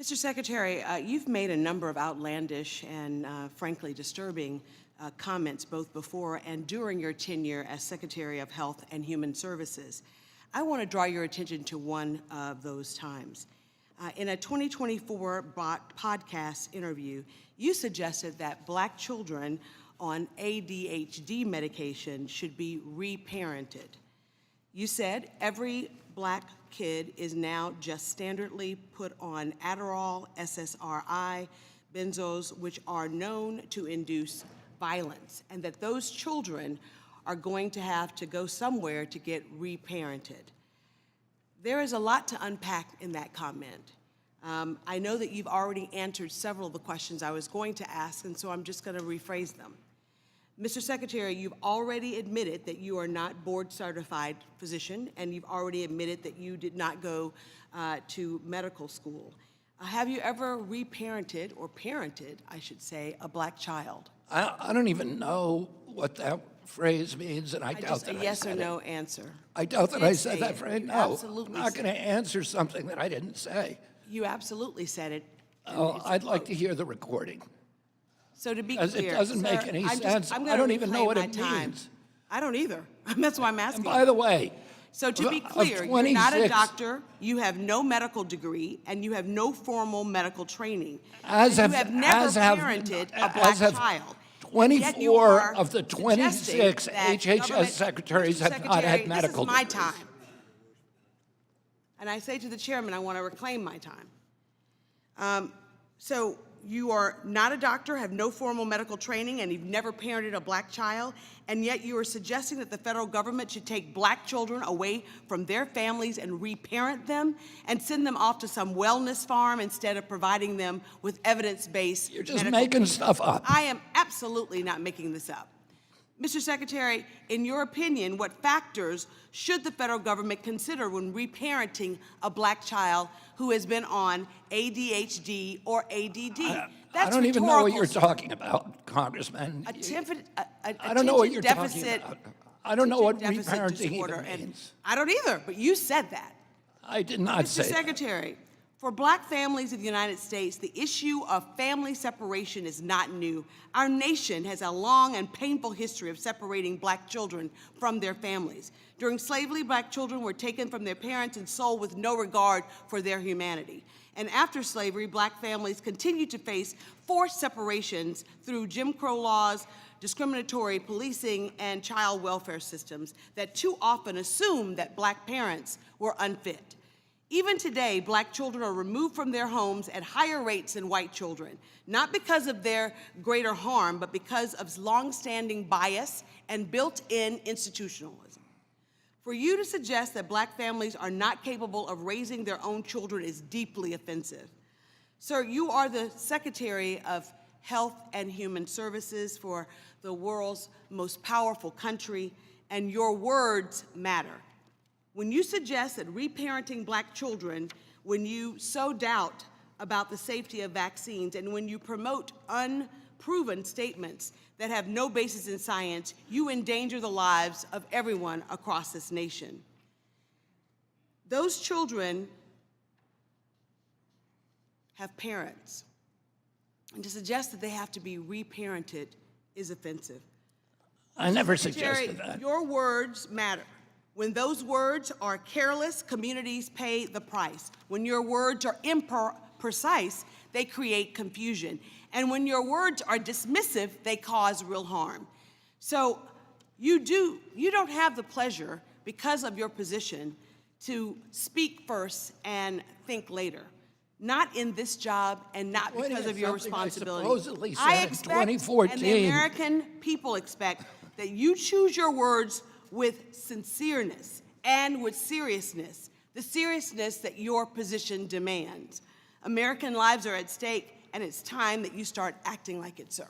Mr. Secretary, you've made a number of outlandish and frankly disturbing comments both before and during your tenure as Secretary of Health and Human Services. I want to draw your attention to one of those times. In a 2024 podcast interview, you suggested that Black children on ADHD medication should be reparented. You said every Black kid is now just standardly put on Adderall, SSRI, benzos, which are known to induce violence, and that those children are going to have to go somewhere to get reparented. There is a lot to unpack in that comment. I know that you've already answered several of the questions I was going to ask, and so I'm just going to rephrase them. Mr. Secretary, you've already admitted that you are not board-certified physician, and you've already admitted that you did not go to medical school. Have you ever reparented, or parented, I should say, a Black child? I don't even know what that phrase means, and I doubt that I said it. Just a yes or no answer. I doubt that I said that phrase. You No, absolutely I'm not said going to answer something that I didn't say. You absolutely said it. Oh, I'd like to hear the recording. So to be Because clear, it doesn't make sir, any I'm sense. I'm I gonna don't even know reclaim what my it time. means. I don't either. That's why I'm asking. And by the way, So to be of clear, you're not a 26 doctor, you have no medical degree, and you have no formal medical training. As And have- you have never as have- parented a as Black have child. 24 of the 26 suggesting that HHS government- secretaries Mr. have not had Secretary, medical This is my degrees. time. And I say to the chairman, I want to reclaim my time. So you are not a doctor, have no formal medical training, and you've never parented a Black child, and yet you are suggesting that the federal government should take Black children away from their families and reparent them and send them off to some wellness farm instead of providing them with evidence-based You're just medical making care. stuff up. I am absolutely not making this up. Mr. Secretary, in your opinion, what factors should the federal government consider when reparenting a Black child who has been on ADHD or ADD? I don't even know what you're rhetorical, sir. talking about, Congressman. I don't know what you're talking about. I don't know what reparenting disorder, even means. I don't either, but you said that. I did not say Mr. that. Secretary, for Black families in the United States, the issue of family separation is not new. Our nation has a long and painful history of separating Black children from their families. During slavery, Black children were taken from their parents and sold with no regard for their humanity. And after slavery, Black families continued to face forced separations through Jim Crow laws, discriminatory policing, and child welfare systems that too often assumed that Black parents were unfit. Even today, Black children are removed from their homes at higher rates than white children, not because of their greater harm, but because of longstanding bias and built-in institutionalism. For you to suggest that Black families are not capable of raising their own children is deeply offensive. Sir, you are the Secretary of Health and Human Services for the world's most powerful country, and your words matter. When you suggest that reparenting Black children, when you sow doubt about the safety of vaccines, and when you promote unproven statements that have no basis in science, you endanger the lives of everyone across this nation. Those children have parents, and to suggest that they have to be reparented is offensive. I never Secretary, suggested that. your words matter. When those words are careless, communities pay the price. When your words are imprecise, they create confusion. And when your words are dismissive, they cause real harm. So you don't have the pleasure, because of your position, to speak first and think later. Not in this job and not because of your responsibility. I expect, in 2014. And the American people expect that you choose your words with sincereness and with seriousness, the seriousness that your position demands. American lives are at stake, and it's time that you start acting like it, sir.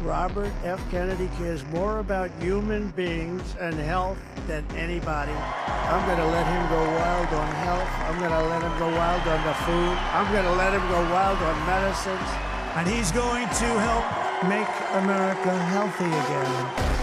Robert F. Kennedy cares more about human beings and health than anybody. I'm going to let him go wild on health. I'm going to let him go wild on the food. I'm going to let him go wild on medicines. And he's going to help make America healthy again.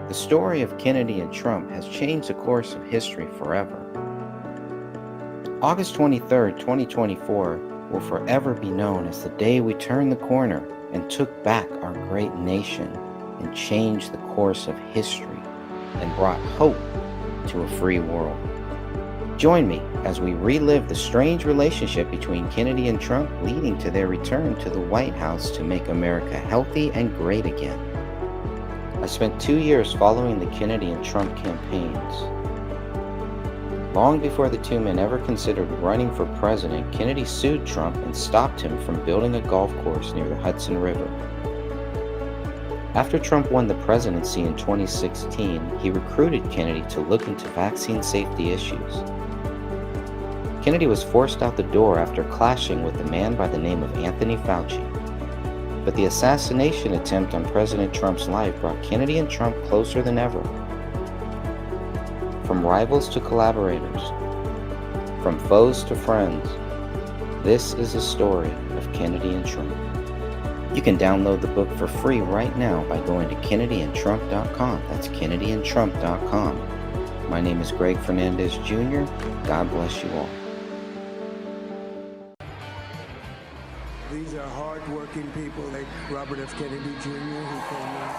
The story of Kennedy and Trump has changed the course of history forever. August 23, 2024 will forever be known as the day we turned the corner and took back our great nation and changed the course of history and brought hope to a free world. Join me as we relive the strange relationship between Kennedy and Trump, leading to their return to the White House to make America healthy and great again. I spent 2 years following the Kennedy and Trump campaigns. Long before the two men ever considered running for president, Kennedy sued Trump and stopped him from building a golf course near the Hudson River. After Trump won the presidency in 2016, he recruited Kennedy to look into vaccine safety issues. Kennedy was forced out the door after clashing with a man by the name of Anthony Fauci. But the assassination attempt on President Trump's life brought Kennedy and Trump closer than ever. From rivals to collaborators, from foes to friends, this is the story of Kennedy and Trump. You can download the book for free right now by going to kennedy&trump.com. That's kennedy&trump.com. My name is Greg Fernandez Jr. God bless you all. These are hard-working people like Robert F. Kennedy Jr. who came in.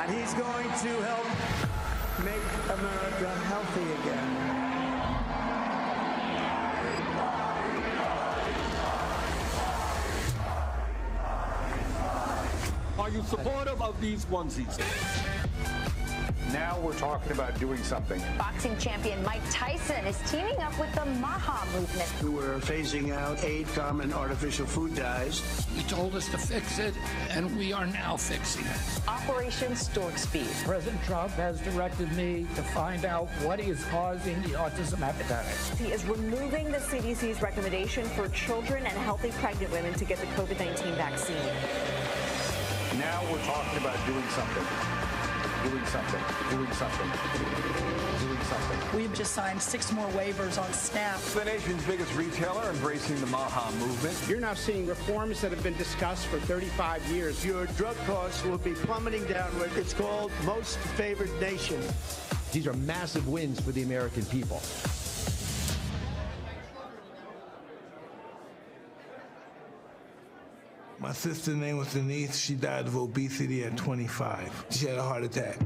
And he's going to help make America healthy again. Are you supportive of these onesies? Now we're talking about doing something. Boxing champion Mike Tyson is teaming up with the MAHA movement. We're phasing out 8 common artificial food dyes. He told us to fix it, and we are now fixing it. Operation Stork Speed. President Trump has directed me to find out what is causing the autism epidemic. He is removing the CDC's recommendation for children and healthy pregnant women to get the COVID-19 vaccine. Now we're talking about doing something. Doing something. Doing something. Doing something. We've just signed 6 more waivers on SNAP. The nation's biggest retailer embracing the MAHA movement. You're now seeing reforms that have been discussed for 35 years. Your drug costs will be plummeting downward. It's called Most Favored Nation. These are massive wins for the American people. My sister's name was Denise. She died of obesity at 25. She had a heart attack.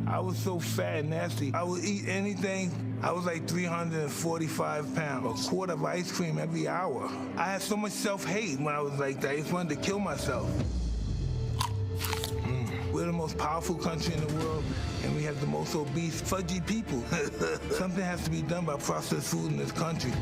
I was so fat and nasty. I would eat anything. I was like 345 pounds. A quart of ice cream every hour. I had so much self-hate when I was like that. I just wanted to kill myself. We're the most powerful country in the world, and we have the most obese, fudgy people. Something has to be done about processed food in this country.